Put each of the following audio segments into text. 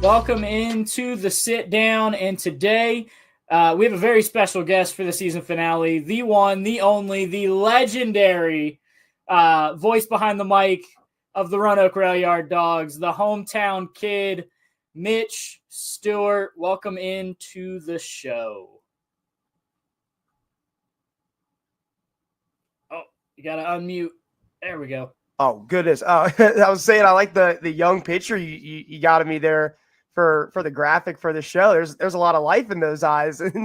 welcome into the sit down. And today we have a very special guest for the season finale, the one, the only, the legendary voice behind the mic of the Roanoke Rail Yard Dawgs, the hometown kid, Mitch Stewart. Welcome into the show. Oh, you got to unmute. There we go. Oh, goodness. I was saying I like the young picture you got of me there for the graphic for the show. There's a lot of life in those eyes. Where'd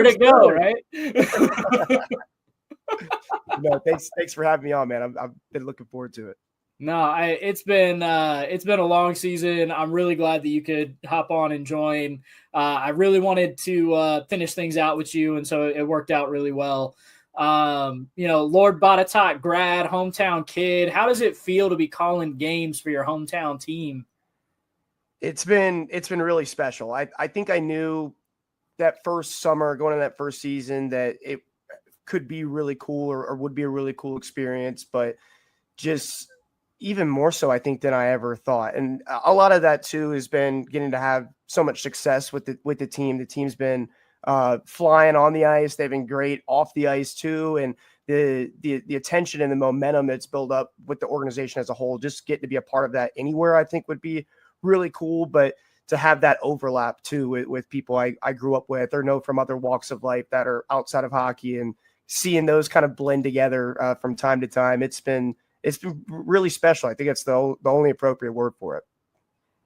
it go, right? No, thanks for having me on, man. I've been looking forward to it. No, it's been a long season. I'm really glad that you could hop on and join. I really wanted to finish things out with you, and so it worked out really well. Lord Botetourt grad, hometown kid. How does it feel to be calling games for your hometown team? It's been really special. I think I knew that first summer, going into that first season, that it could be really cool or would be a really cool experience, but just even more so, I think, than I ever thought. And a lot of that too has been getting to have so much success with the team. The team's been flying on the ice. They've been great off the ice too. And the attention and the momentum that's built up with the organization as a whole, just getting to be a part of that anywhere, I think would be really cool. But to have that overlap too with people I grew up with or know from other walks of life that are outside of hockey, and seeing those kind of blend together from time to time, it's been really special. I think it's the only appropriate word for it.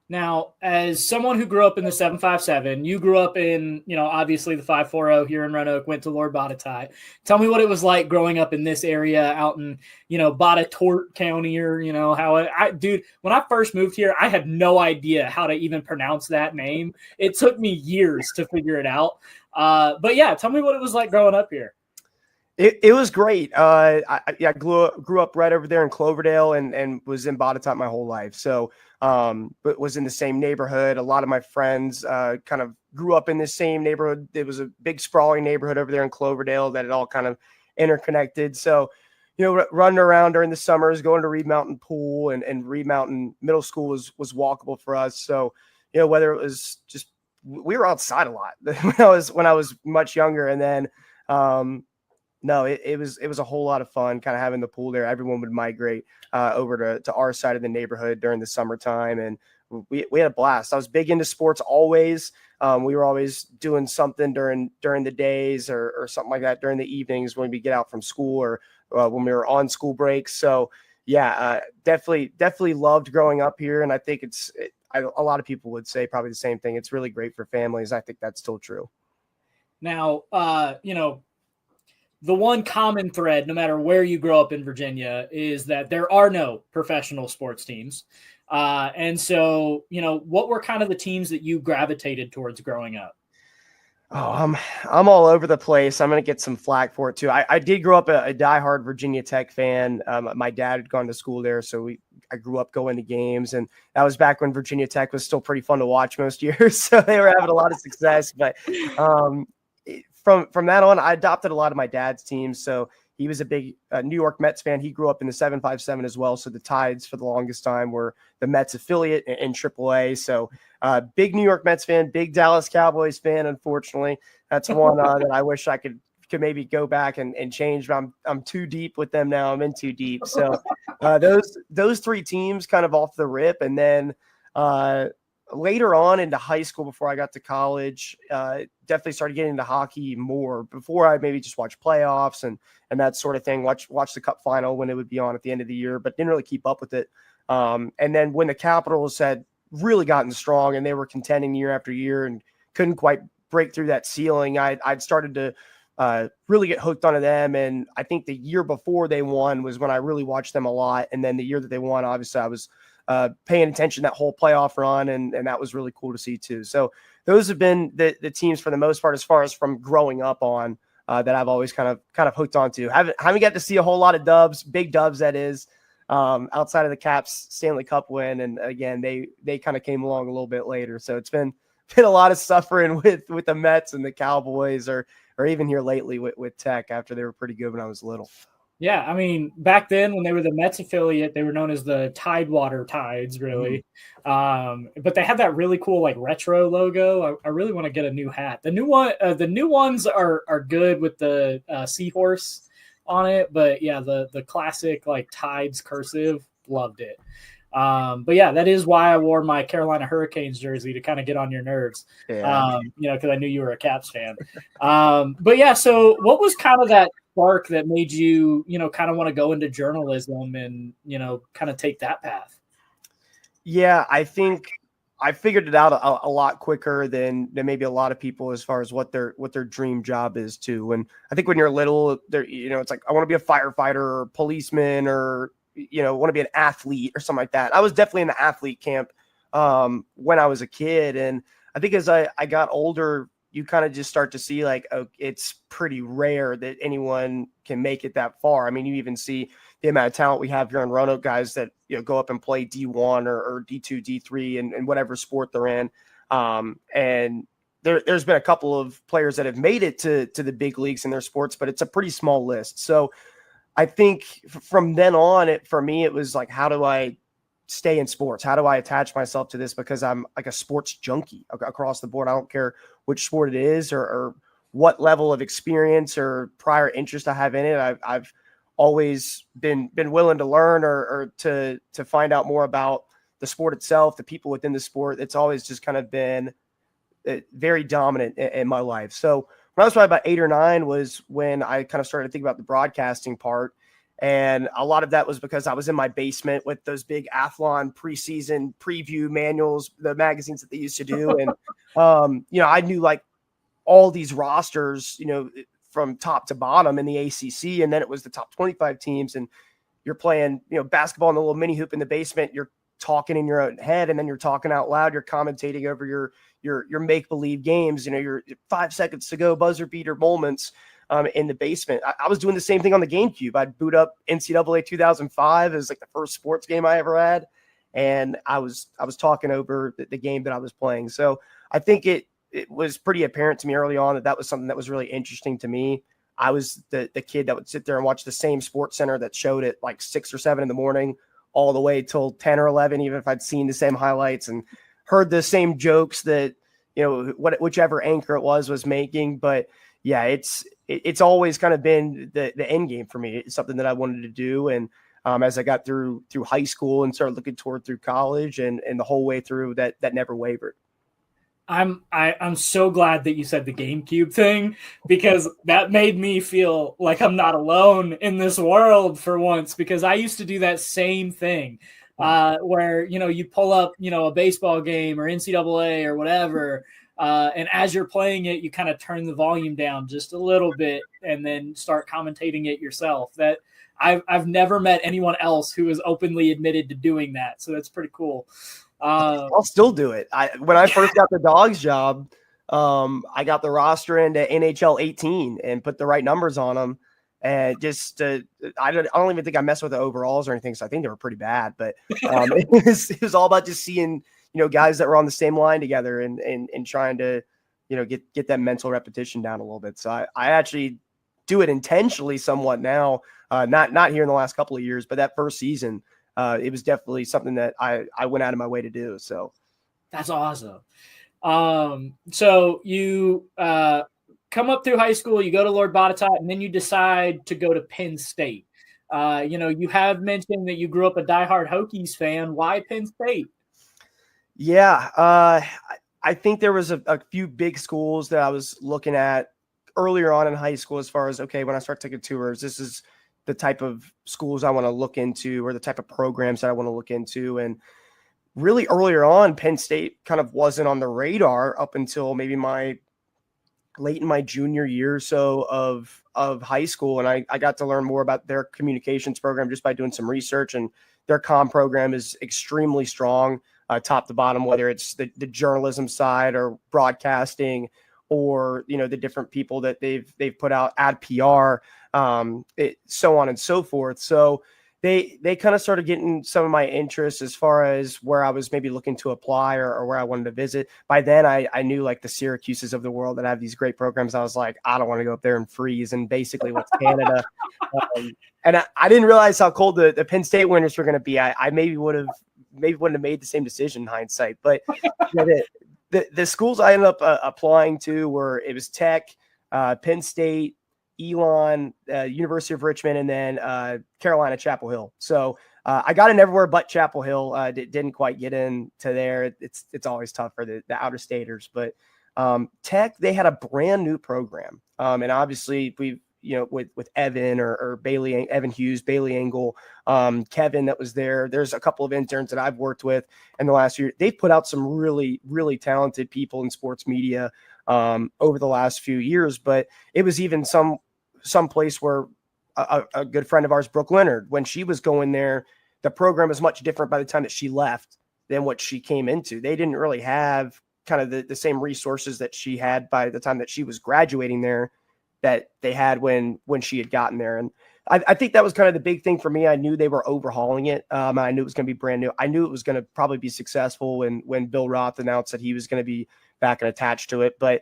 Now, as someone who grew up in the 757, you grew up in, obviously the 540 here in Roanoke, went to Lord Botetourt. Tell me what it was like growing up in this area out in, Botetourt County, or, dude, when I first moved here, I had no idea how to even pronounce that name. It took me years to figure it out. But yeah, tell me what it was like growing up here. It was great. I grew up right over there in Cloverdale and was in Botetourt my whole life. So, but was in the same neighborhood. A lot of my friends kind of grew up in the same neighborhood. It was a big sprawling neighborhood over there in Cloverdale that it all kind of interconnected. So, running around during the summers, going to Reed Mountain Pool and Reed Mountain Middle School was walkable for us. So, whether it was just, we were outside a lot when I was much younger. And then, no, it was a whole lot of fun kind of having the pool there. Everyone would migrate over to our side of the neighborhood during the summertime, and we had a blast. I was big into sports always. We were always doing something during the days or something like that during the evenings when we get out from school or when we were on school breaks. So yeah, definitely loved growing up here, and I think a lot of people would say probably the same thing. It's really great for families. I think that's still true. Now, the one common thread, no matter where you grow up in Virginia, is that there are no professional sports teams. And so, what were kind of the teams that you gravitated towards growing up? Oh, I'm all over the place. I'm going to get some flack for it too. I did grow up a diehard Virginia Tech fan. My dad had gone to school there, so I grew up going to games, and that was back when Virginia Tech was still pretty fun to watch most years. So they were having a lot of success, but from that on, I adopted a lot of my dad's teams. So he was a big New York Mets fan. He grew up in the 757 as well. So the Tides for the longest time were the Mets affiliate in AAA. So big New York Mets fan, big Dallas Cowboys fan. Unfortunately, that's one that I wish I could maybe go back and change, but I'm too deep with them now. I'm in too deep. So those three teams kind of off the rip. And then later on into high school, before I got to college, definitely started getting into hockey more. Before I maybe just watch playoffs and that sort of thing, watch the Cup final when it would be on at the end of the year, but didn't really keep up with it. And then when the Capitals had really gotten strong and they were contending year after year and couldn't quite break through that ceiling, I'd started to really get hooked onto them. And I think the year before they won was when I really watched them a lot. And then the year that they won, obviously I was paying attention that whole playoff run, and that was really cool to see too. So those have been the teams for the most part, as far as from growing up on, that I've always kind of hooked onto. Haven't got to see a whole lot of dubs, big dubs that is, outside of the Caps Stanley Cup win, and again they kind of came along a little bit later. So it's been a lot of suffering with the Mets and the Cowboys, or even here lately with Tech after they were pretty good when I was little. Yeah, I mean, back then when they were the Mets affiliate, they were known as the Tidewater Tides, really. But they had that really cool like retro logo. I really want to get a new hat. The new ones are good with the seahorse on it, but yeah, the classic like Tides cursive, loved it. But yeah, that is why I wore my Carolina Hurricanes jersey, to kind of get on your nerves. Yeah. Because I knew you were a Caps fan. But yeah, so what was kind of that spark that made you, kind of want to go into journalism and, kind of take that path? Yeah, I think I figured it out a lot quicker than maybe a lot of people as far as what their dream job is too. And I think when you're little, there, it's like I want to be a firefighter or policeman or want to be an athlete or something like that. I was definitely in the athlete camp when I was a kid, and I think as I got older, you kind of just start to see like, oh, it's pretty rare that anyone can make it that far. I mean, you even see the amount of talent we have here in Roanoke, guys that go up and play D1 or D2, D3, and whatever sport they're in. And there's been a couple of players that have made it to the big leagues in their sports, but it's a pretty small list. So I think from then on, for me, it was like, how do I stay in sports? How do I attach myself to this? Because I'm like a sports junkie across the board. I don't care which sport it is or what level of experience or prior interest I have in it. I've always been willing to learn or to find out more about the sport itself, the people within the sport. It's always just kind of been very dominant in my life. So when I was probably about 8 or 9 was when I kind of started to think about the broadcasting part. And a lot of that was because I was in my basement with those big Athlon preseason preview manuals, the magazines that they used to do. And, I knew like all these rosters, from top to bottom in the ACC. And then it was the top 25 teams. And you're playing, basketball in the little mini hoop in the basement. You're talking in your own head, and then you're talking out loud. You're commentating over your make-believe games, your 5 seconds to go buzzer beater moments. In the basement. I was doing the same thing on the GameCube. I'd boot up NCAA 2005 as like the first sports game I ever had. And I was talking over the game that I was playing. So I think it was pretty apparent to me early on that was something that was really interesting to me. I was the kid that would sit there and watch the same Sports Center that showed it like 6 or 7 in the morning all the way till 10 or 11, even if I'd seen the same highlights and heard the same jokes that, whichever anchor it was making. But yeah, it's always kind of been the end game for me. It's something that I wanted to do. And as I got through high school and started looking through college and the whole way through, that never wavered. I'm so glad that you said the GameCube thing, because that made me feel like I'm not alone in this world for once, because I used to do that same thing where, you pull up, a baseball game or NCAA or whatever. And as you're playing it, you kind of turn the volume down just a little bit and then start commentating it yourself. That I've never met anyone else who has openly admitted to doing that. So that's pretty cool. I'll still do it. When I first got the Dogs job, I got the roster into NHL 18 and put the right numbers on them. And just, I don't even think I messed with the overalls or anything. So I think they were pretty bad, but it was all about just seeing, guys that were on the same line together and trying to, get that mental repetition down a little bit. So I actually do it intentionally somewhat now, not here in the last couple of years, but that first season, it was definitely something that I went out of my way to do. So that's awesome. So you come up through high school, you go to Lord Botetourt, and then you decide to go to Penn State. You have mentioned that you grew up a diehard Hokies fan. Why Penn State? Yeah, I think there was a few big schools that I was looking at earlier on in high school as far as, okay, when I start taking tours, this is the type of schools I want to look into or the type of programs that I want to look into. And really earlier on, Penn State kind of wasn't on the radar up until maybe late in my junior year or so of high school. And I got to learn more about their communications program just by doing some research, and their comm program is extremely strong, top to bottom, whether it's the journalism side or broadcasting or, the different people that they've put out, ad PR, so on and so forth. So they kind of started getting some of my interests as far as where I was maybe looking to apply or where I wanted to visit. By then I knew like the Syracuses of the world that have these great programs. I was like, I don't want to go up there and freeze. And basically what's Canada. And I didn't realize how cold the Penn State winters were going to be. I maybe wouldn't have made the same decision in hindsight, but the schools I ended up applying to it was Tech, Penn State, Elon, University of Richmond, and then Carolina Chapel Hill. So I got in everywhere but Chapel Hill. Didn't quite get into there. It's always tough for the outer staters, but Tech, they had a brand new program. And obviously with Evan or Bailey, Evan Hughes, Bailey Engel, Kevin that was there. There's a couple of interns that I've worked with in the last year. They've put out some really, really talented people in sports media over the last few years, but it was even some place where a good friend of ours, Brooke Leonard, when she was going there, the program was much different by the time that she left than what she came into. They didn't really have kind of the same resources that she had by the time that she was graduating there that they had when she had gotten there. And I think that was kind of the big thing for me. I knew they were overhauling it. I knew it was going to be brand new. I knew it was going to probably be successful when Bill Roth announced that he was going to be back and attached to it. But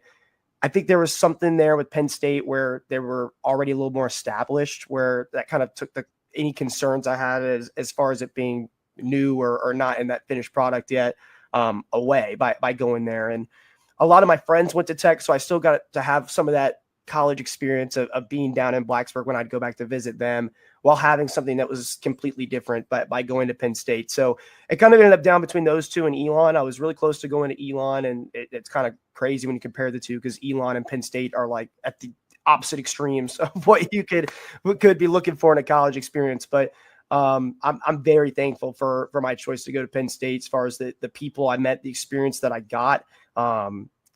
I think there was something there with Penn State where they were already a little more established, where that kind of took any concerns I had as far as it being new or not in that finished product yet away by going there. And a lot of my friends went to Tech, so I still got to have some of that college experience of being down in Blacksburg when I'd go back to visit them, while having something that was completely different by going to Penn State. So it kind of ended up down between those two and Elon. I was really close to going to Elon, and it's kind of crazy when you compare the two, because Elon and Penn State are like at the opposite extremes of what you could be looking for in a college experience. But I'm very thankful for my choice to go to Penn State, as far as the people I met, the experience that I got.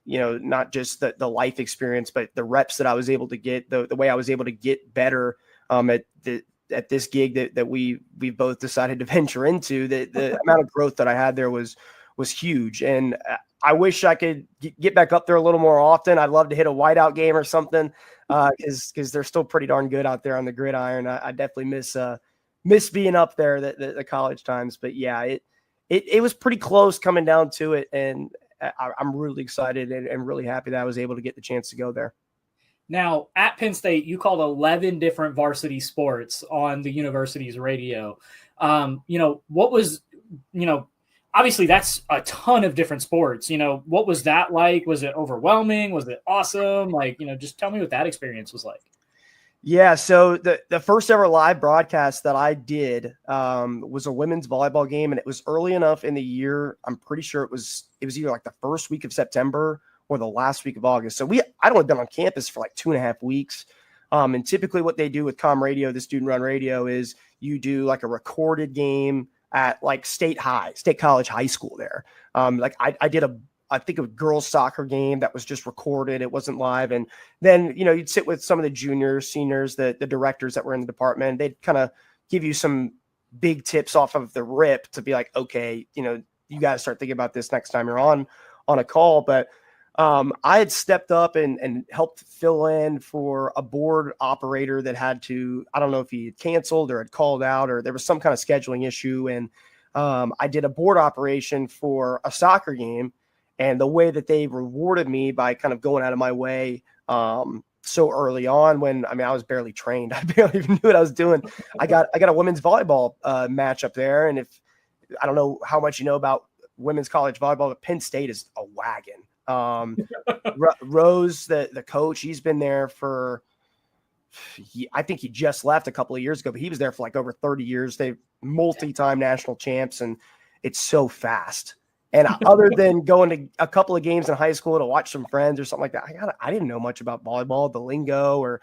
Not just the life experience, but the reps that I was able to get, the way I was able to get better at this gig that we both decided to venture into. The amount of growth that I had there was huge. And I wish I could get back up there a little more often. I'd love to hit a whiteout game or something, because they're still pretty darn good out there on the gridiron. I definitely miss being up there the college times. But yeah, it was pretty close coming down to it. And I'm really excited and really happy that I was able to get the chance to go there. Now, at Penn State, you called 11 different varsity sports on the university's radio. What was, obviously that's a ton of different sports. What was that like? Was it overwhelming? Was it awesome? Just tell me what that experience was like. Yeah, so the first ever live broadcast that I did was a women's volleyball game, and it was early enough in the year. I'm pretty sure it was either like the first week of September or the last week of August. So I'd only been on campus for like 2.5 weeks. And typically what they do with comm radio, the student run radio, is you do like a recorded game at like State College High School there. I did I think a girls soccer game that was just recorded. It wasn't live. And then, you'd sit with some of the juniors, seniors, the directors that were in the department. They'd kind of give you some big tips off of the rip to be like, okay, you got to start thinking about this next time you're on a call. But I had stepped up and helped fill in for a board operator that had to, I don't know if he had canceled or had called out, or there was some kind of scheduling issue. And I did a board operation for a soccer game. And the way that they rewarded me by kind of going out of my way so early on, when I was barely trained, I barely even knew what I was doing. I got a women's volleyball match up there, and if I don't know how much you know about women's college volleyball, but Penn State is a wagon. Rose, the coach, he's been there for. I think he just left a couple of years ago, but he was there for like over 30 years. They're multi-time national champs, and it's so fast. And other than going to a couple of games in high school to watch some friends or something like that, I didn't know much about volleyball, the lingo, or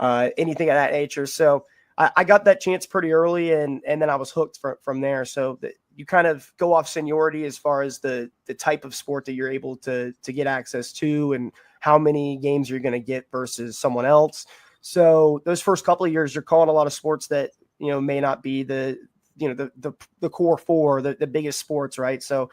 anything of that nature. So I got that chance pretty early, and then I was hooked from there. So you kind of go off seniority as far as the type of sport that you're able to get access to and how many games you're going to get versus someone else. So those first couple of years, you're calling a lot of sports that, may not be the core four, the biggest sports, right? So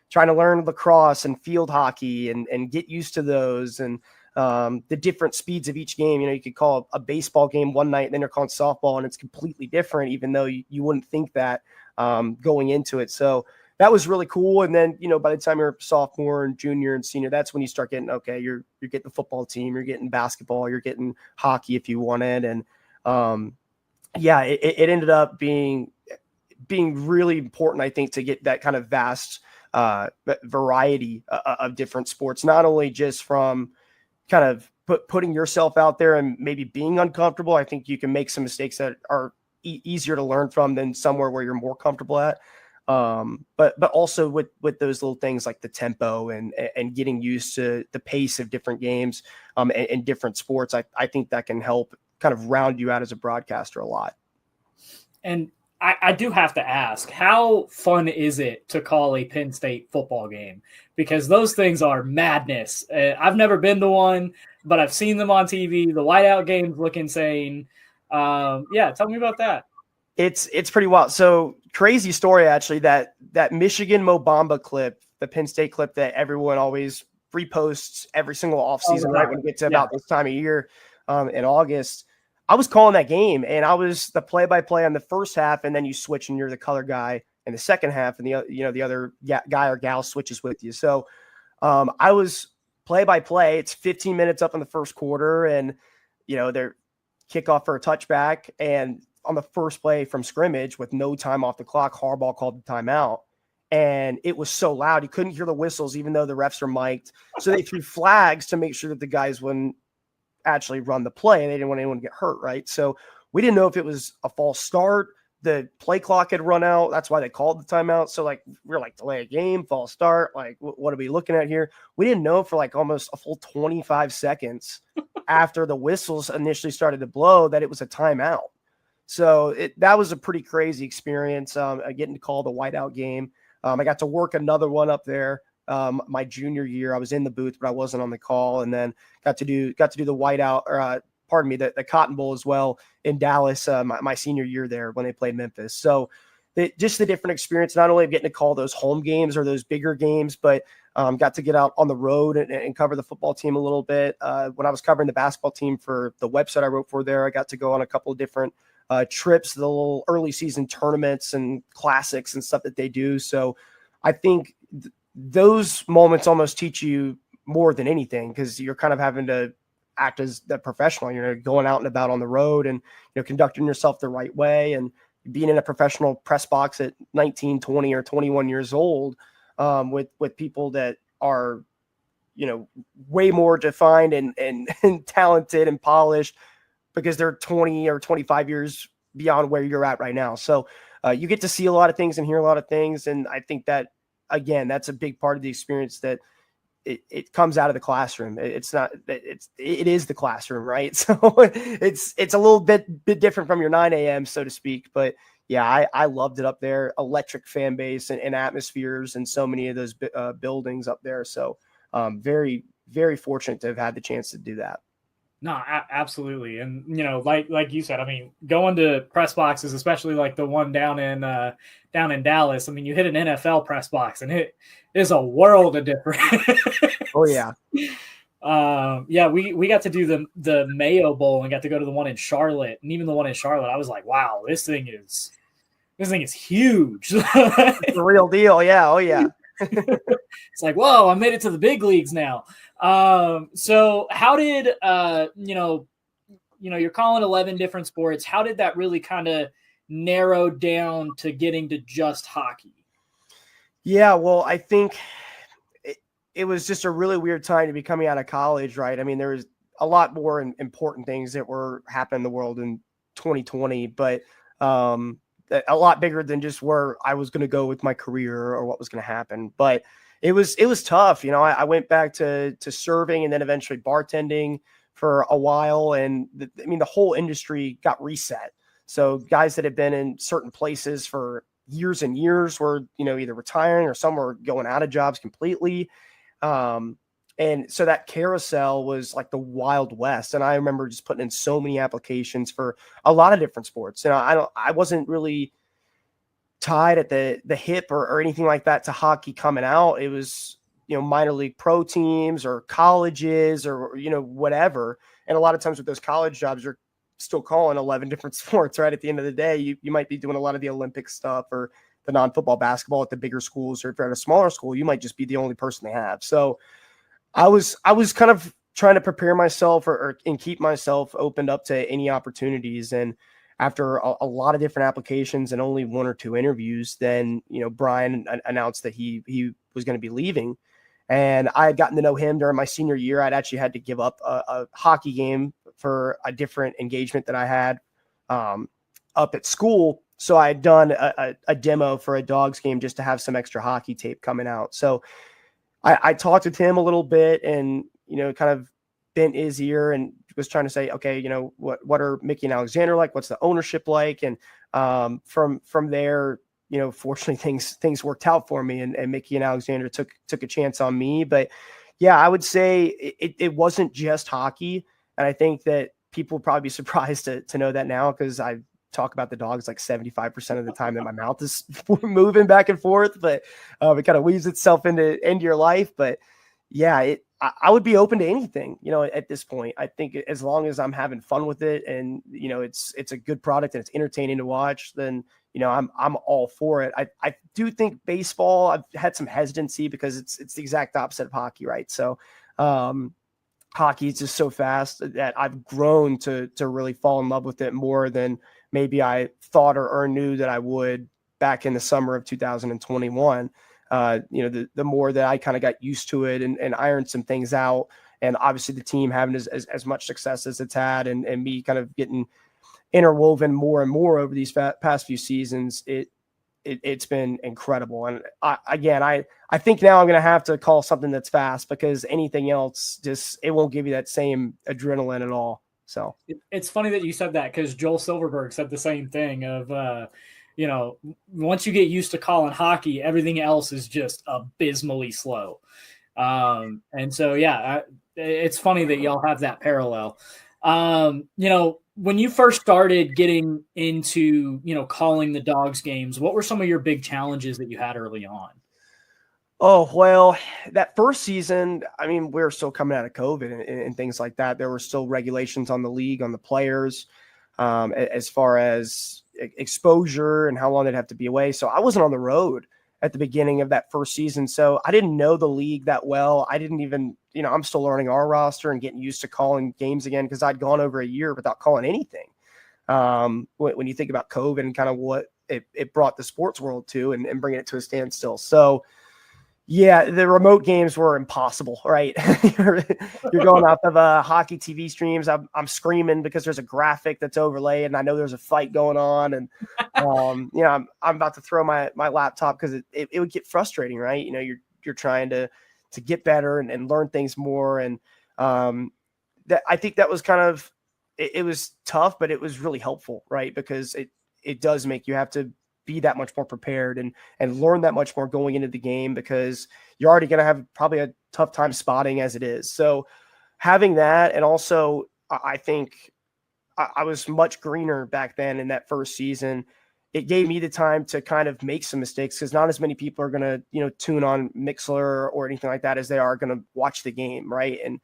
trying to learn lacrosse and field hockey and get used to those. And the different speeds of each game. You could call a baseball game one night, and then you're calling softball, and it's completely different, even though you wouldn't think that going into it. So that was really cool. And then, by the time you're sophomore and junior and senior, that's when you start getting, okay, you're getting the football team, you're getting basketball, you're getting hockey if you wanted. And it ended up being really important, I think, to get that kind of vast variety of different sports, not only just from kind of putting yourself out there and maybe being uncomfortable. I think you can make some mistakes that are easier to learn from than somewhere where you're more comfortable at. But also with those little things like the tempo and getting used to the pace of different games and different sports, I think that can help kind of round you out as a broadcaster a lot. And I do have to ask, how fun is it to call a Penn State football game? Because those things are madness. I've never been to one, but I've seen them on TV. The whiteout games look insane. Tell me about that. It's pretty wild. So crazy story, actually, that Michigan Mo Bamba clip, the Penn State clip that everyone always reposts every single offseason, right when we get to about this time of year in August. I was calling that game, and I was the play-by-play on the first half, and then you switch and you're the color guy in the second half, and the other guy or gal switches with you. So I was play-by-play. It's 15 minutes up in the first quarter, and they're kickoff for a touchback, and on the first play from scrimmage with no time off the clock, Harbaugh called the timeout, and it was so loud you couldn't hear the whistles, even though the refs are mic'd. So they threw flags to make sure that the guys wouldn't actually run the play, and they didn't want anyone to get hurt, right? So we didn't know if it was a false start. The play clock had run out. That's why they called the timeout. So we're like, delay a game, false start. Like, what are we looking at here? We didn't know for almost a full 25 seconds after the whistles initially started to blow that it was a timeout. So that was a pretty crazy experience, getting to call the whiteout game. I got to work another one up there my junior year. I was in the booth, but I wasn't on the call, and then got to do the whiteout, or the Cotton Bowl as well in Dallas my senior year there when they played Memphis. So just the different experience, not only of getting to call those home games or those bigger games, but got to get out on the road and cover the football team a little bit. When I was covering the basketball team for the website I wrote for there, I got to go on a couple of different trips, the little early season tournaments and classics and stuff that they do. So I think those moments almost teach you more than anything, because you're kind of having to act as the professional. You're going out and about on the road and conducting yourself the right way, and being in a professional press box at 19, 20, or 21 years old with people that are way more defined and talented and polished, because they're 20 or 25 years beyond where you're at right now. So you get to see a lot of things and hear a lot of things. And I think that, again, that's a big part of the experience, that it comes out of the classroom. It is the classroom, right? So it's a little bit different from your 9 a.m., so to speak. But yeah, I loved it up there. Electric fan base and atmospheres, and so many of those buildings up there. So very, very fortunate to have had the chance to do that. No, absolutely. And, like you said, I mean, going to press boxes, especially like the one down in Dallas, I mean, you hit an NFL press box and it is a world of difference. Oh yeah. We got to do the Mayo Bowl and got to go to the one in Charlotte, and even the one in Charlotte, I was like, wow, this thing is huge. It's the real deal. Yeah. Oh yeah. It's like, whoa, I made it to the big leagues now. So how did, you're calling 11 different sports. How did that really kind of narrow down to getting to just hockey? Yeah, well, I think it was just a really weird time to be coming out of college, right? I mean, there was a lot more important things that were happening in the world in 2020, but a lot bigger than just where I was going to go with my career or what was going to happen. But it was tough. I went back to serving and then eventually bartending for a while. And the whole industry got reset. So guys that had been in certain places for years and years were, either retiring, or some were going out of jobs completely. And so that carousel was like the Wild West. And I remember just putting in so many applications for a lot of different sports. I wasn't really tied at the hip or anything like that to hockey coming out. It was minor league pro teams or colleges or, whatever. And a lot of times with those college jobs, you're still calling 11 different sports, right? At the end of the day, you might be doing a lot of the Olympic stuff or the non-football basketball at the bigger schools, or if you're at a smaller school, you might just be the only person they have. So I was kind of trying to prepare myself and keep myself opened up to any opportunities. And after a lot of different applications and only 1 or 2 interviews, then, Brian announced that he was going to be leaving. And I had gotten to know him during my senior year. I'd actually had to give up a hockey game for a different engagement that I had up at school. So I had done a demo for a Dawgs game just to have some extra hockey tape coming out. So I talked with him a little bit and, kind of bent his ear and was trying to say, okay, what are Mickey and Alexander like? What's the ownership like? And from there, fortunately things worked out for me, and Mickey and Alexander took a chance on me. But yeah, I would say it wasn't just hockey. And I think that people will probably be surprised to know that now, because I talk about the Dawgs like 75% of the time that my mouth is moving back and forth, but it kind of weaves itself into your life. But yeah, I would be open to anything, at this point. I think as long as I'm having fun with it and, it's a good product and it's entertaining to watch, then, I'm all for it. I do think baseball, I've had some hesitancy because it's the exact opposite of hockey, right? So hockey is just so fast that I've grown to really fall in love with it more than maybe I thought or knew that I would back in the summer of 2021. The more that I kind of got used to it and ironed some things out, and obviously the team having as much success as it's had, and me kind of getting interwoven more and more over these past few seasons, it's been incredible. And I think now I'm going to have to call something that's fast, because anything else it won't give you that same adrenaline at all. So it's funny that you said that, because Joel Silverberg said the same thing of, once you get used to calling hockey, everything else is just abysmally slow. And so, yeah, it's funny that y'all have that parallel. When you first started getting into, calling the Dawgs games, what were some of your big challenges that you had early on? Oh, well, that first season, I mean, we were still coming out of COVID and things like that. There were still regulations on the league, on the players, as far as exposure and how long they'd have to be away. So I wasn't on the road at the beginning of that first season. So I didn't know the league that well. I didn't even, I'm still learning our roster and getting used to calling games again, because I'd gone over a year without calling anything. When you think about COVID and kind of what it brought the sports world to, and bringing it to a standstill. So yeah, the remote games were impossible, right? You're going off of hockey TV streams. I'm screaming because there's a graphic that's overlaid, and I know there's a fight going on, and I'm about to throw my laptop because it would get frustrating, right? You're trying to get better and learn things more, and that I think that was kind of it was tough, but it was really helpful, right? Because it does make you have to be that much more prepared and learn that much more going into the game, because you're already going to have probably a tough time spotting as it is. So having that, and also I think I was much greener back then in that first season. It gave me the time to kind of make some mistakes, because not as many people are going to, tune on Mixler or anything like that as they are going to watch the game. Right. And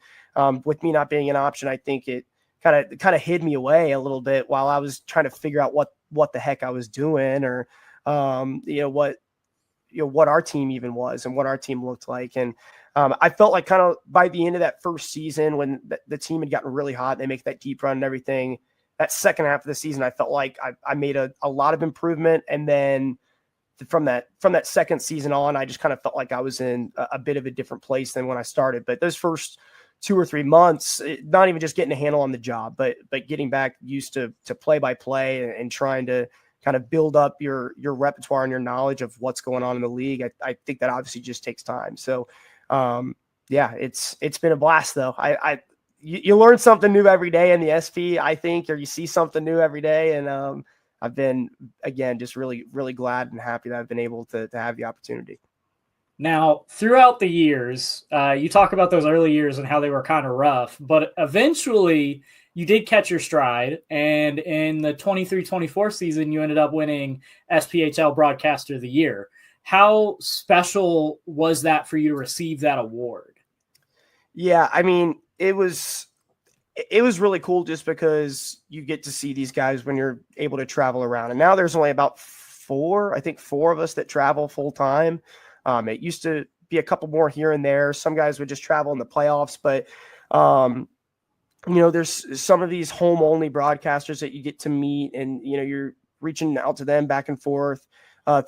with me not being an option, I think it kind of hid me away a little bit while I was trying to figure out what the heck I was doing, or, what our team even was and what our team looked like. And I felt like kind of by the end of that first season, when the team had gotten really hot, they make that deep run and everything, that second half of the season, I felt like I made a lot of improvement. And then from that second season on, I just kind of felt like I was in a bit of a different place than when I started. But those first 2 or 3 months, not even just getting a handle on the job, but getting back used to play by play and trying to kind of build up your repertoire and your knowledge of what's going on in the league. I think that obviously just takes time. So yeah, it's been a blast though. You learn something new every day in the SP, I think, or you see something new every day. And I've been, again, just really, really glad and happy that I've been able to have the opportunity. Now, throughout the years, you talk about those early years and how they were kind of rough, but eventually you did catch your stride. And in the 23-24 season, you ended up winning SPHL Broadcaster of the Year. How special was that for you to receive that award? Yeah, I mean, it was really cool just because you get to see these guys when you're able to travel around. And now there's only about four of us that travel full time. It used to be a couple more here and there. Some guys would just travel in the playoffs, but there's some of these home only broadcasters that you get to meet, and you're reaching out to them back and forth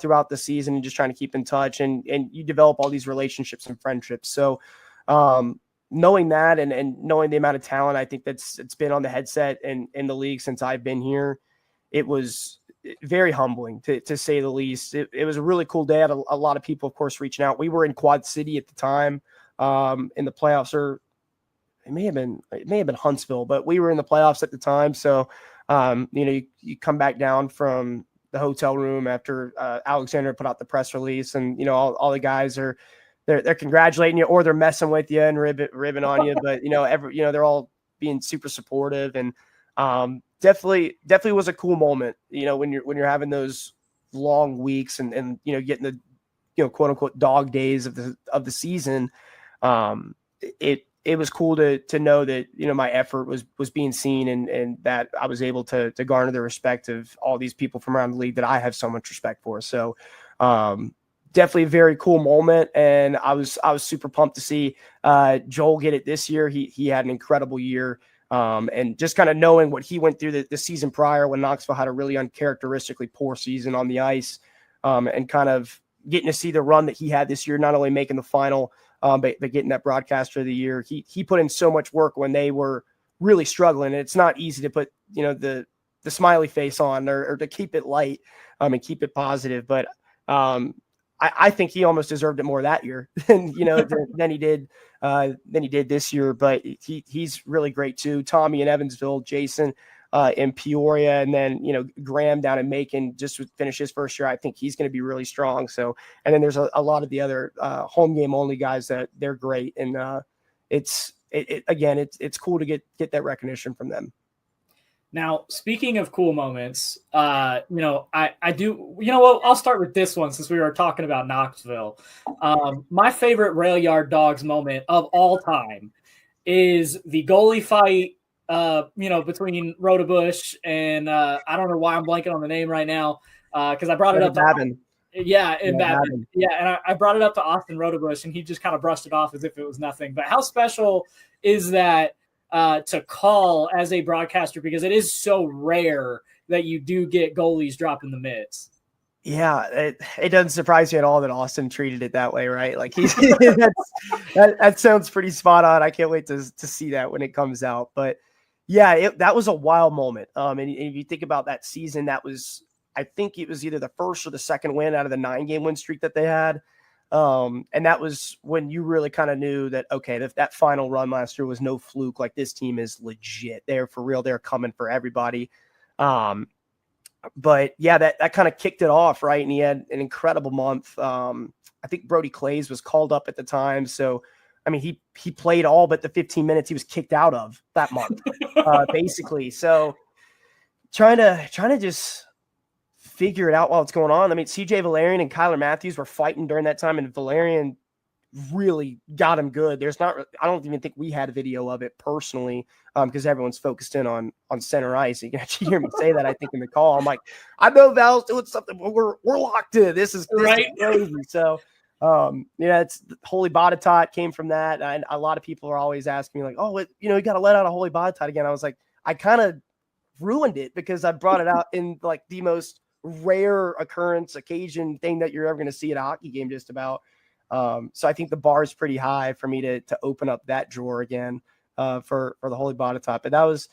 throughout the season and just trying to keep in touch, and you develop all these relationships and friendships. So knowing that and knowing the amount of talent, I think it's been on the headset and in the league since I've been here, it was very humbling to say the least. It was a really cool day. I had a lot of people, of course, reaching out. We were in Quad City at the time in the playoffs, or it may have been Huntsville, but we were in the playoffs at the time. So, you come back down from the hotel room after Alexander put out the press release, and all the guys they're congratulating you, or they're messing with you and ribbing on you. But they're all being super supportive, and definitely was a cool moment. When you're having those long weeks and getting the quote unquote dog days of the season. It was cool to know that my effort was being seen, and that I was able to garner the respect of all these people from around the league that I have so much respect for. So definitely a very cool moment, and I was super pumped to see Joel get it this year. He had an incredible year, and just kind of knowing what he went through the season prior when Knoxville had a really uncharacteristically poor season on the ice, and kind of getting to see the run that he had this year, not only making the final, but getting that broadcaster of the year. He put in so much work when they were really struggling. It's not easy to put the smiley face on or to keep it light and keep it positive, but I think he almost deserved it more that year than he did this year. But he's really great too. Tommy in Evansville, Jason in Peoria, and then Graham down in Macon just would finish his first year. I think he's going to be really strong. So, and then there's a lot of the other home game only guys that they're great, and it's cool to get that recognition from them. Now, speaking of cool moments, I do, I'll start with this one since we were talking about Knoxville. My favorite Rail Yard Dawgs moment of all time is the goalie fight, between Rodebush and I don't know why I'm blanking on the name right now, because I brought it up. Babin. Babin. Yeah, and I brought it up to Austin Rodebush, and he just kind of brushed it off as if it was nothing. But how special is that to call as a broadcaster, because it is so rare that you do get goalies dropping the mitts? Yeah, it doesn't surprise me at all that Austin treated it that way, right? Like that sounds pretty spot on. I can't wait to see that when it comes out. But yeah, that was a wild moment. And if you think about that season, I think it was either the first or the second win out of the 9-game win streak that they had. And that was when you really kind of knew that, okay, that final run last year was no fluke. Like, this team is legit. They're for real. They're coming for everybody. But yeah, that kind of kicked it off, right? And he had an incredible month. I think Brody Clays was called up at the time. So, I mean, he played all but the 15 minutes he was kicked out of that month, basically. So trying to just figure it out while it's going on. I mean, CJ Valerian and Kyler Matthews were fighting during that time, and Valerian really got him good. I don't even think we had a video of it personally, because everyone's focused in on center ice. You can actually hear me say that, I think, in the call. I'm like, I know Val's doing something, but we're locked in. This is crazy. So it's Holy Botetourt came from that. And a lot of people are always asking me like, oh, you got to let out a Holy Botetourt again. I was like, I kind of ruined it because I brought it out in like the most rare occasion thing that you're ever going to see at a hockey game, just about. So I think the bar is pretty high for me to open up that drawer again for the Holy Botetourt. But that was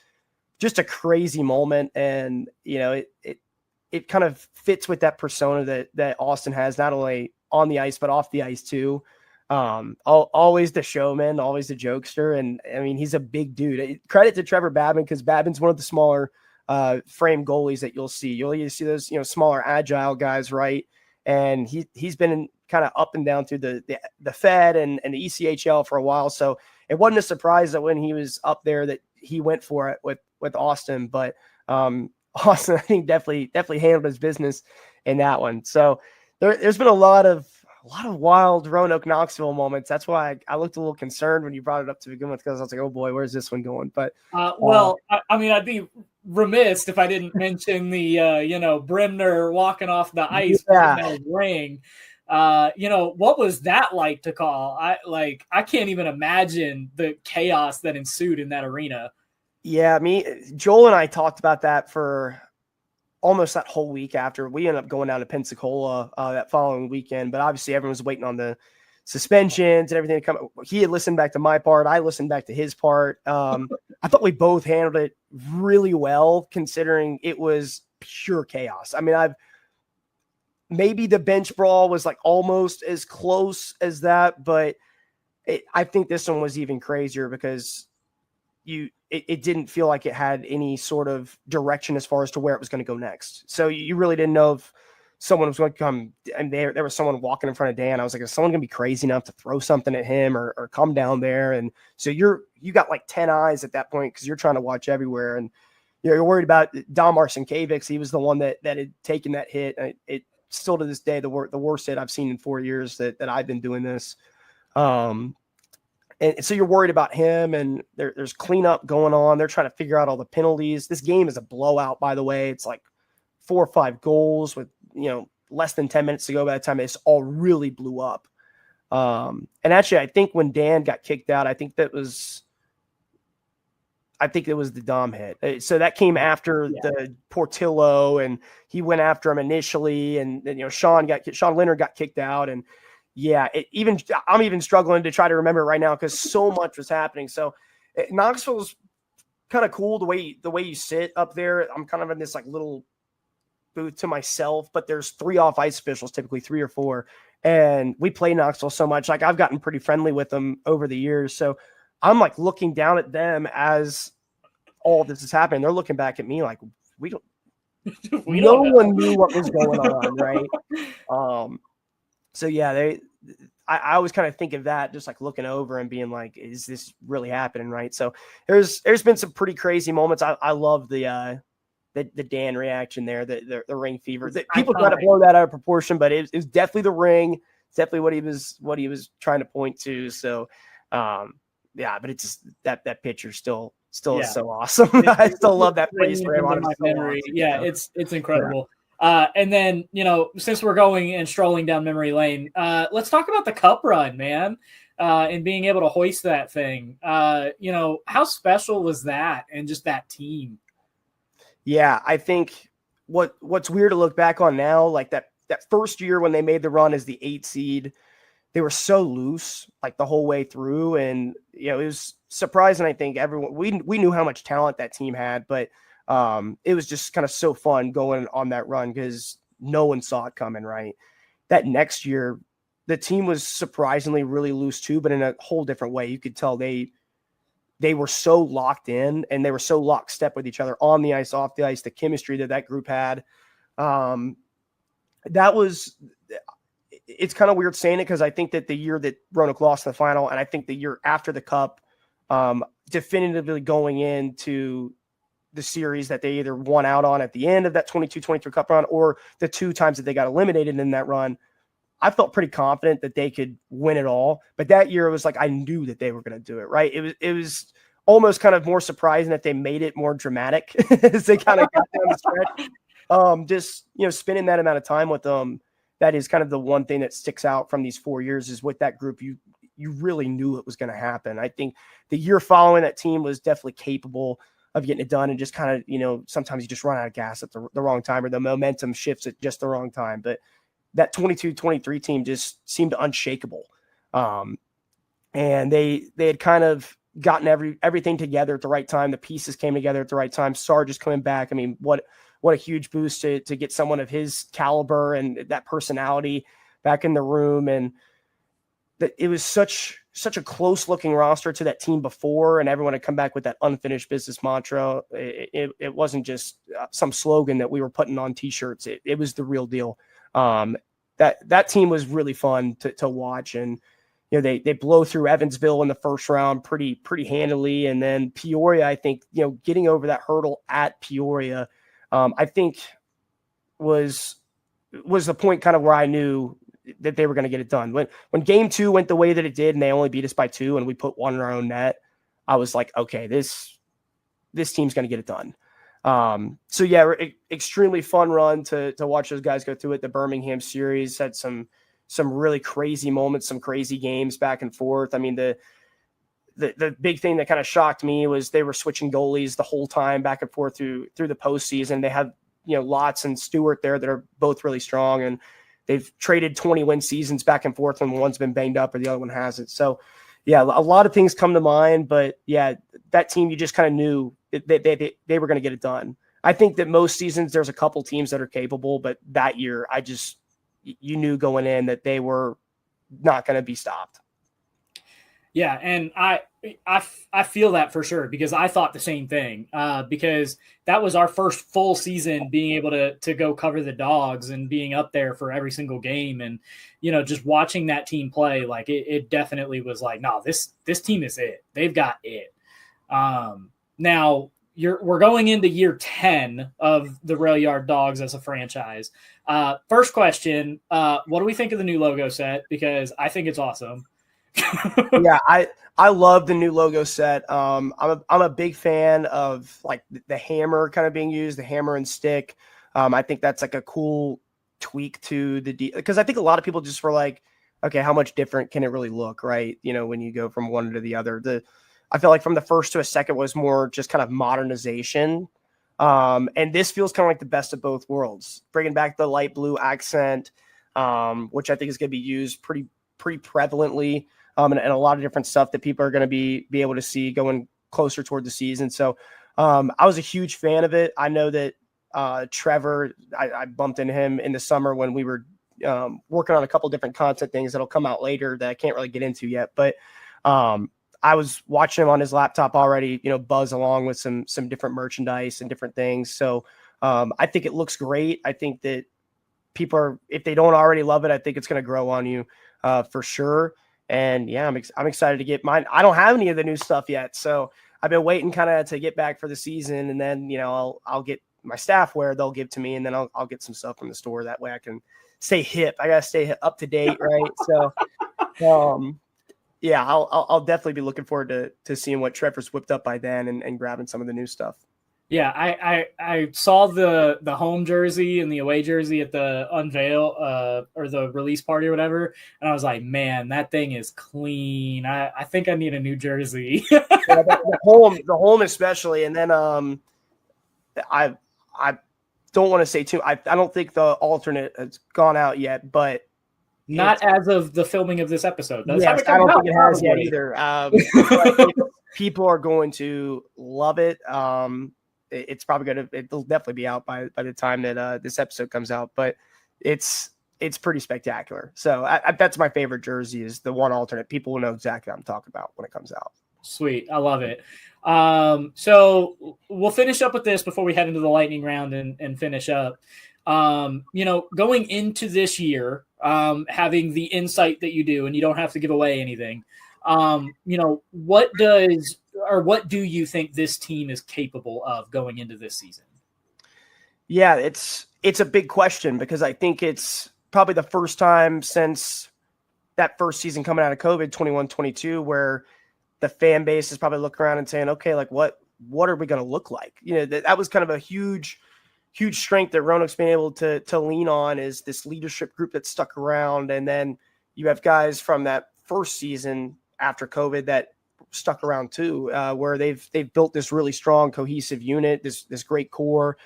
just a crazy moment, and it kind of fits with that persona that Austin has, not only on the ice but off the ice too. Always the showman, always the jokester, and I mean, he's a big dude. Credit to Trevor Babin, because Babin's one of the smaller frame goalies that you'll see. You'll see those smaller, agile guys, right? And he's been kind of up and down through the Fed and the ECHL for a while. So it wasn't a surprise that when he was up there that he went for it with Austin. But Austin, I think, definitely handled his business in that one. So there's been a lot of wild Roanoke Knoxville moments. That's why I looked a little concerned when you brought it up to begin with, because I was like, oh boy, where's this one going? But I mean, I'd be remiss if I didn't mention the Brimner walking off the ice in that ring. What was that like to call? I can't even imagine the chaos that ensued in that arena. Yeah, Joel and I talked about that for almost that whole week after. We ended up going down to Pensacola that following weekend, but obviously everyone was waiting on the suspensions and everything to come. He had listened back to my part. I listened back to his part. I thought we both handled it really well, considering it was pure chaos. I mean, maybe the bench brawl was like almost as close as that, but I think this one was even crazier because it didn't feel like it had any sort of direction as far as to where it was going to go next. So you really didn't know if someone was going to come, and there was someone walking in front of Dan. I was like, is someone going to be crazy enough to throw something at him or come down there? And so you got like 10 eyes at that point, because you're trying to watch everywhere. And you're worried about Dom Arsenkiewicz. He was the one that had taken that hit. It still to this day, the worst hit I've seen in 4 years that I've been doing this. And so you're worried about him, and there's cleanup going on. They're trying to figure out all the penalties. This game is a blowout, by the way. It's like 4 or 5 goals with, less than 10 minutes to go by the time this all really blew up. And actually, I think when Dan got kicked out, I think it was the Dom hit. So that came after the Portillo, and he went after him initially, and then, Sean Leonard got kicked out, and I'm even struggling to try to remember right now because so much was happening. So Knoxville's kind of cool the way you sit up there. I'm kind of in this like little booth to myself, but there's 3 off ice officials, typically 3 or 4. And we play Knoxville so much. Like, I've gotten pretty friendly with them over the years. So I'm like looking down at them as all this is happening. They're looking back at me like, no one knew what was going on. Right. So yeah, I always kind of think of that, just like looking over and being like, is this really happening? Right. So there's been some pretty crazy moments. I love the Dan reaction there, the ring fever. People try to blow that out of proportion, but it was definitely the ring. It's definitely what he was trying to point to. So, but it's just that picture still is so awesome. I still love that place for him. Awesome, it's incredible. Yeah. And then, since we're going and strolling down memory lane, let's talk about the cup run, man, and being able to hoist that thing. How special was that, and just that team? Yeah, I think what's weird to look back on now, like that first year when they made the run as the 8 seed, they were so loose like the whole way through. And, it was surprising. I think everyone, we knew how much talent that team had, but it was just kind of so fun going on that run because no one saw it coming. Right. That next year, the team was surprisingly really loose too, but in a whole different way. You could tell they were so locked in, and they were so lockstep with each other on the ice, off the ice, the chemistry that group had. It's kind of weird saying it, because I think that the year that Roanoke lost in the final, and I think the year after the cup, definitively going into the series that they either won out on at the end of that 22-23 cup run, or the 2 times that they got eliminated in that run, I felt pretty confident that they could win it all. But that year, it was like I knew that they were going to do it, right? It was almost kind of more surprising that they made it more dramatic as they kind of got down the stretch. Just, spending that amount of time with them, that is kind of the one thing that sticks out from these 4 years, is with that group, you really knew it was going to happen. I think the year following, that team was definitely capable of getting it done, and just kind of, sometimes you just run out of gas at the wrong time, or the momentum shifts at just the wrong time. But that 22-23 team just seemed unshakable. And they had kind of gotten everything together at the right time. The pieces came together at the right time. Sarge is coming back. I mean, what a huge boost to get someone of his caliber and that personality back in the room. And that it was such a close looking roster to that team before, and everyone had come back with that unfinished business mantra. It wasn't just some slogan that we were putting on t-shirts. It was the real deal. That team was really fun to watch. And, they blow through Evansville in the first round pretty handily. And then Peoria, I think, getting over that hurdle at Peoria, I think was was the point kind of where I knew that they were going to get it done. When game 2 went the way that it did and they only beat us by 2 and we put 1 in our own net, I was like, okay, this team's going to get it done. So yeah, extremely fun run to watch those guys go through it. The Birmingham series had some really crazy moments, some crazy games back and forth. I mean, the big thing that kind of shocked me was they were switching goalies the whole time back and forth through the postseason. They had, Lotz and Stewart there that are both really strong, and they've traded 20-win seasons back and forth when one's been banged up or the other one hasn't. So yeah, a lot of things come to mind, but yeah, that team, you just kind of knew they were going to get it done. I think that most seasons there's a couple teams that are capable, but that year you knew going in that they were not going to be stopped. Yeah, and I feel that for sure, because I thought the same thing, because that was our first full season being able to go cover the Dogs and being up there for every single game, and just watching that team play, like it definitely was like, no, this team is it. They've got it. Now we're going into year 10 of the Rail Yard Dawgs as a franchise. First question, what do we think of the new logo set? Because I think it's awesome. Yeah, I love the new logo set. I'm a big fan of like the hammer kind of being used, the hammer and stick. I think that's like a cool tweak to because I think a lot of people just were like, okay, how much different can it really look, right? When you go from one to the other. I feel like from the first to a second was more just kind of modernization. And this feels kind of like the best of both worlds, bringing back the light blue accent, which I think is going to be used pretty prevalently. And a lot of different stuff that people are going to be able to see going closer toward the season. So I was a huge fan of it. I know that Trevor, I bumped into him in the summer when we were working on a couple different content things that'll come out later that I can't really get into yet. But I was watching him on his laptop already, buzz along with some different merchandise and different things. So I think it looks great. I think that people if they don't already love it, I think it's going to grow on you for sure. And yeah, I'm excited to get mine. I don't have any of the new stuff yet, so I've been waiting kind of to get back for the season, and then I'll get my staff wear they'll give to me, and then I'll get some stuff from the store. That way I can stay hip. I gotta stay up to date, right? So, yeah, I'll definitely be looking forward to seeing what Trevor's whipped up by then and grabbing some of the new stuff. Yeah, I saw the home jersey and the away jersey at the unveil or the release party or whatever, and I was like, man, that thing is clean. I think I need a new jersey. Yeah, the home especially, and then I don't want to say too. I don't think the alternate has gone out yet, but not as of the filming of this episode. Yes, I don't think it has yet either. People are going to love it. It's probably it'll definitely be out by the time that this episode comes out, but it's pretty spectacular. So that's my favorite jersey, is the one alternate. People will know exactly what I'm talking about when it comes out. Sweet. I love it. So we'll finish up with this before we head into the lightning round and finish up. Going into this year, having the insight that you do, and you don't have to give away anything, what do you think this team is capable of going into this season? Yeah, it's a big question, because I think it's probably the first time since that first season coming out of COVID, 21-22, where the fan base is probably looking around and saying, okay, like what are we going to look like? That was kind of a huge strength that Roanoke's been able to lean on, is this leadership group that stuck around. And then you have guys from that first season after COVID that stuck around too, where they've built this really strong, cohesive unit, this great core.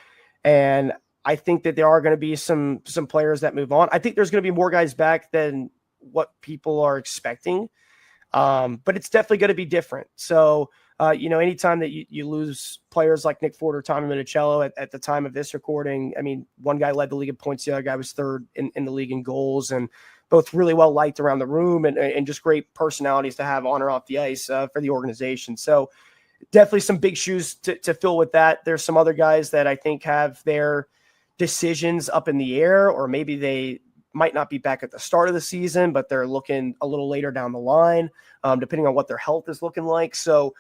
And I think that there are going to be some players that move on. I think there's going to be more guys back than what people are expecting. But it's definitely going to be different. So, anytime that you lose players like Nick Ford or Tommy Minicello at the time of this recording, I mean, one guy led the league in points, the other guy was third in the league in goals, and both really well liked around the room and just great personalities to have on or off the ice for the organization. So definitely some big shoes to fill with that. There's some other guys that I think have their decisions up in the air, or maybe they might not be back at the start of the season, but they're looking a little later down the line, depending on what their health is looking like. So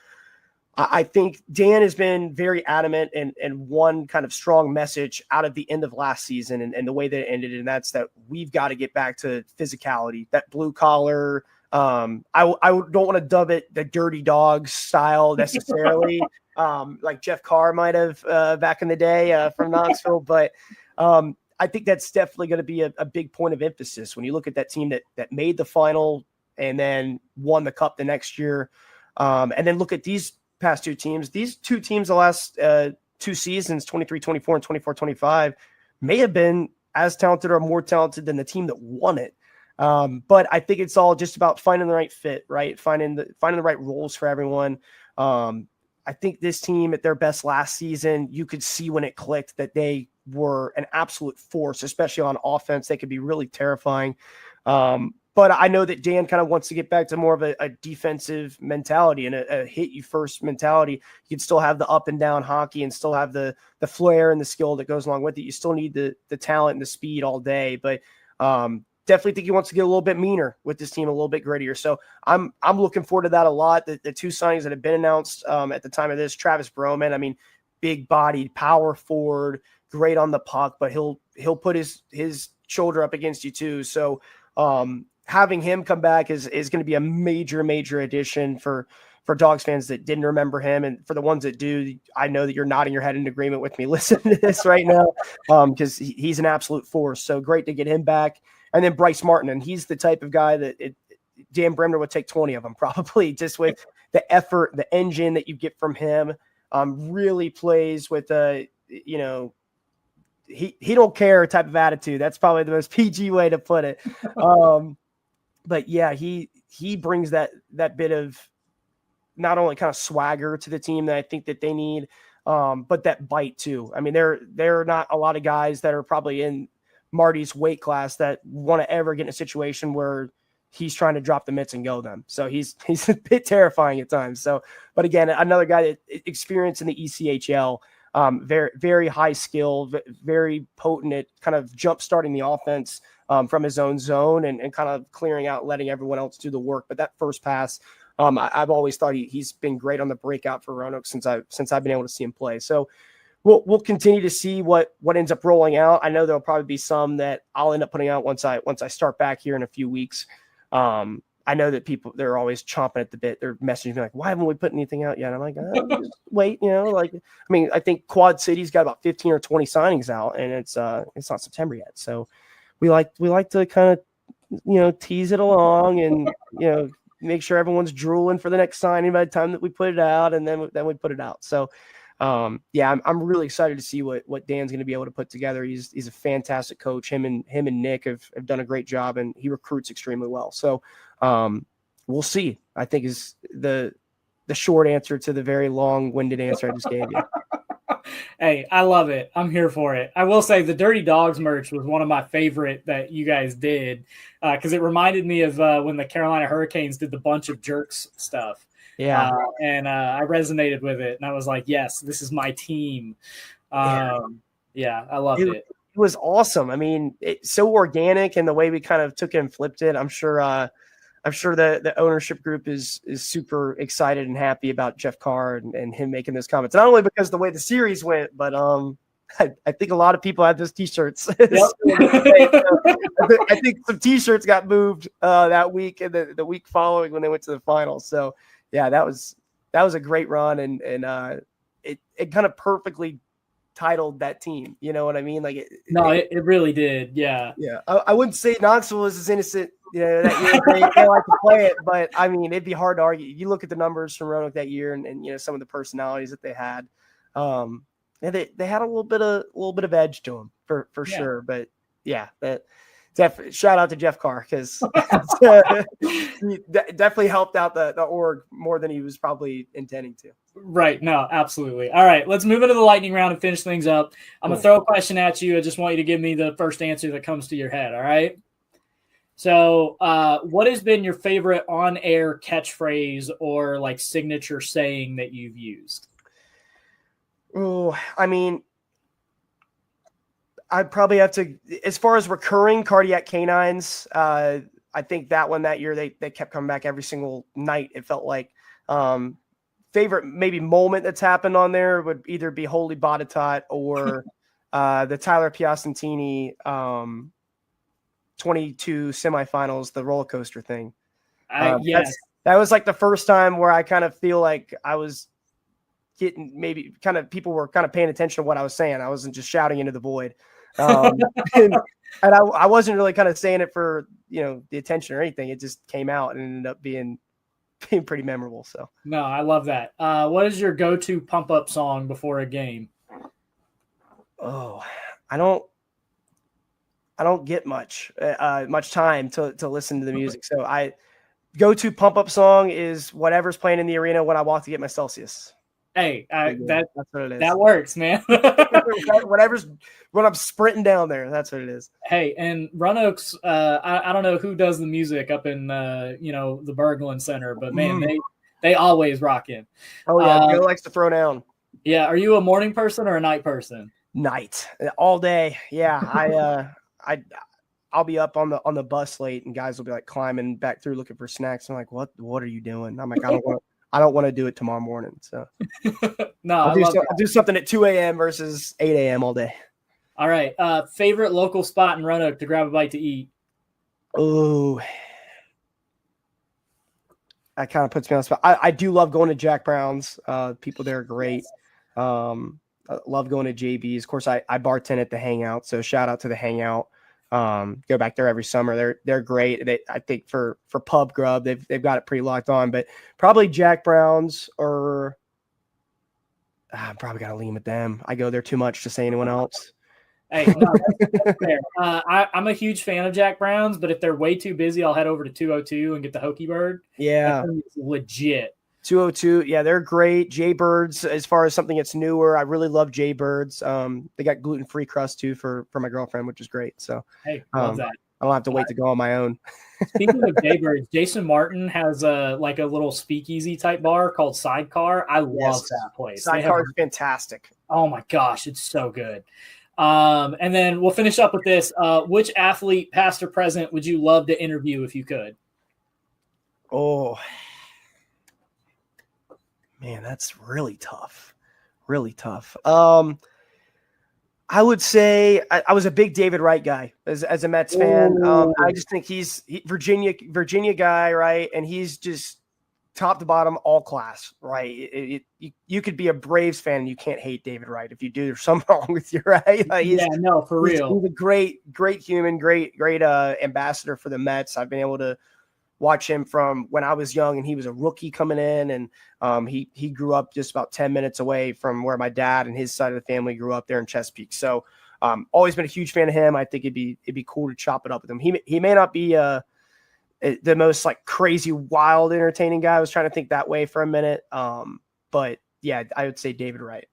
I think Dan has been very adamant and one kind of strong message out of the end of last season and the way that it ended. And that's that we've got to get back to physicality, that blue collar. I don't want to dub it the dirty dogs style necessarily, like Jeff Carr might have back in the day from Knoxville. But I think that's definitely going to be a big point of emphasis when you look at that team that made the final and then won the cup the next year. And then look at these past two teams. These two teams the last two seasons, 23-24 and 24-25, may have been as talented or more talented than the team that won it. But I think it's all just about finding the right fit, right? Finding the right roles for everyone. I think this team at their best last season, you could see when it clicked that they were an absolute force, especially on offense. They could be really terrifying. But I know that Dan kind of wants to get back to more of a defensive mentality and a hit you first mentality. You can still have the up and down hockey and still have the flair and the skill that goes along with it. You still need the talent and the speed all day, but definitely think he wants to get a little bit meaner with this team, a little bit grittier. So I'm looking forward to that a lot. The two signings that have been announced at the time of this, Travis Broman, I mean, big bodied power forward, great on the puck, but he'll put his shoulder up against you too. So having him come back is going to be a major addition for Dawgs fans that didn't remember him. And for the ones that do, I know that you're nodding your head in agreement with me listening to this right now because he's an absolute force. So great to get him back. And then Bryce Martin, and he's the type of guy that Dan Bremner would take 20 of them probably, just with the effort, the engine that you get from him. Really plays with he don't care type of attitude. That's probably the most PG way to put it. But yeah, he brings that bit of not only kind of swagger to the team that I think that they need, but that bite too. I mean, there are not a lot of guys that are probably in Marty's weight class that want to ever get in a situation where he's trying to drop the mitts and go them. So he's a bit terrifying at times. So, but again, another guy that experienced in the ECHL, very, very high skill, very potent at kind of jump starting the offense from his own zone and kind of clearing out, letting everyone else do the work. But that first pass, I've always thought he's been great on the breakout for Roanoke since I've been able to see him play. So we'll continue to see what ends up rolling out. I know there'll probably be some that I'll end up putting out once I start back here in a few weeks. I know that they're always chomping at the bit. They're messaging me like, why haven't we put anything out yet? I'm like, just wait, I think Quad City's got about 15 or 20 signings out and it's not September yet. So we like to kind of, tease it along and, make sure everyone's drooling for the next signing by the time that we put it out. And then we put it out. So, I'm really excited to see what Dan's going to be able to put together. He's a fantastic coach. Him and Nick have done a great job and he recruits extremely well. So, we'll see, I think is the short answer to the very long-winded answer I just gave you. Hey, I love it. I'm here for it. I will say the Dirty Dogs merch was one of my favorite that you guys did because it reminded me of when the Carolina Hurricanes did the bunch of jerks stuff. Yeah. And I resonated with it and I was like, yes, this is my team. I loved it. It was awesome. I mean, it's so organic and the way we kind of took it and flipped it. I'm sure the ownership group is super excited and happy about Jeff Carr and him making those comments. Not only because of the way the series went, but I think a lot of people had those T-shirts. Yep. I think some T-shirts got moved that week and the week following when they went to the finals. So yeah, that was a great run and it kind of perfectly titled that team. You know what I mean? Like it really did. Yeah. Yeah. I wouldn't say Knoxville was as innocent, that year. They like to play it, but I mean, it'd be hard to argue. You look at the numbers from Roanoke that year and some of the personalities that they had. And they had a little bit of edge to them for sure. But yeah, shout out to Jeff Carr because he definitely helped out the org more than he was probably intending to. Right. No, absolutely. All right, let's move into the lightning round and finish things up. I'm going to throw a question at you. I just want you to give me the first answer that comes to your head. All right. So what has been your favorite on-air catchphrase or like signature saying that you've used? Oh, I mean, I'd probably have to, as far as recurring cardiac canines, I think that one that year, they kept coming back every single night. It felt like favorite maybe moment that's happened on there would either be Holy Botetourt or the Tyler Piacentini 22 semifinals, the roller coaster thing. Yes. That was like the first time where I kind of feel like I was getting maybe kind of people were kind of paying attention to what I was saying. I wasn't just shouting into the void. And I wasn't really kind of saying it for, the attention or anything. It just came out and ended up being pretty memorable. So no, I love that. What is your go-to pump up song before a game? Oh, I don't get much time to listen to the music. So I go-to pump up song is whatever's playing in the arena when I walk to get my Celsius. Hey, that's what it is. That works, man. Whatever's when I'm sprinting down there, that's what it is. Hey, and Roanoke's, I don't know who does the music up in the Berglund Center, but man, they always rock in. Oh yeah, Joe likes to throw down. Yeah, are you a morning person or a night person? Night, all day. Yeah, I'll be up on the bus late, and guys will be like climbing back through looking for snacks. I'm like, what are you doing? I'm like, I don't want to do it tomorrow morning. So no, I'll do something at 2 a.m. versus 8 a.m. all day. All right. Favorite local spot in Roanoke to grab a bite to eat? Oh, that kind of puts me on the spot. I do love going to Jack Brown's. People there are great. I love going to JB's. Of course, I bartend at the Hangout, so shout out to the Hangout. Go back there every summer. They're great. I think for pub grub, they've got it pretty locked on. But probably Jack Brown's, or I'm probably gotta lean with them. I go there too much to say anyone else. Hey, no, that's fair. I'm a huge fan of Jack Brown's, but if they're way too busy, I'll head over to 202 and get the Hokey Bird. Yeah, it's legit. 202, yeah, they're great. Jaybirds, as far as something that's newer, I really love Jaybirds. They got gluten-free crust too for my girlfriend, which is great. So hey, love that. I don't have to wait to go on my own. Speaking of Jaybirds, Jason Martin has a little speakeasy type bar called Sidecar. I love that place. Sidecar is fantastic. Oh my gosh, it's so good. And then we'll finish up with this. Which athlete, past or present, would you love to interview if you could? Oh, man, that's really tough. Really tough. I would say I was a big David Wright guy as a Mets fan. I just think he's Virginia guy, right? And he's just top to bottom, all class, right? You could be a Braves fan and you can't hate David Wright. If you do, there's something wrong with you, right? Like for real. He's a great human, great ambassador for the Mets. I've been able to watch him from when I was young and he was a rookie coming in, and he grew up just about 10 minutes away from where my dad and his side of the family grew up there in Chesapeake. So always been a huge fan of him. I think it'd be cool to chop it up with him. He may not be the most like crazy, wild, entertaining guy. I was trying to think that way for a minute. But yeah, I would say David Wright.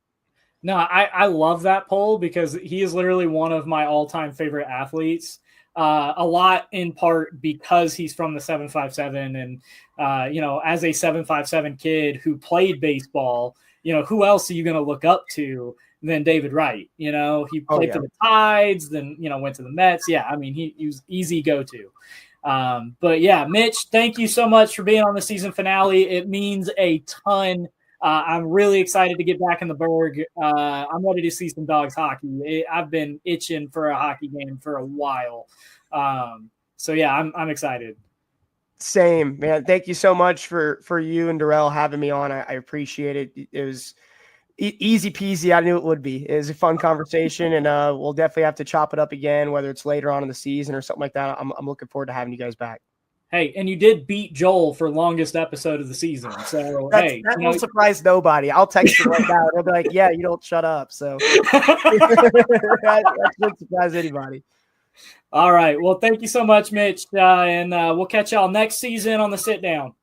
No, I love that poll because he is literally one of my all-time favorite athletes. A lot in part because he's from the 757 and, as a 757 kid who played baseball, who else are you going to look up to than David Wright? He played for the Tides, then, went to the Mets. Yeah. I mean, he was easy go-to. But yeah, Mitch, thank you so much for being on the season finale. It means a ton. I'm really excited to get back in the Berg. I'm ready to see some Dogs hockey. I've been itching for a hockey game for a while. So yeah, I'm excited. Same, man. Thank you so much for you and Darrell having me on. I appreciate it. It was easy peasy. I knew it would be. It was a fun conversation, and we'll definitely have to chop it up again, whether it's later on in the season or something like that. I'm looking forward to having you guys back. Hey, and you did beat Joel for longest episode of the season. So, that will surprise nobody. I'll text you right now. They'll be like, yeah, you don't shut up. So that won't surprise anybody. All right. Well, thank you so much, Mitch. And we'll catch y'all next season on the sit down.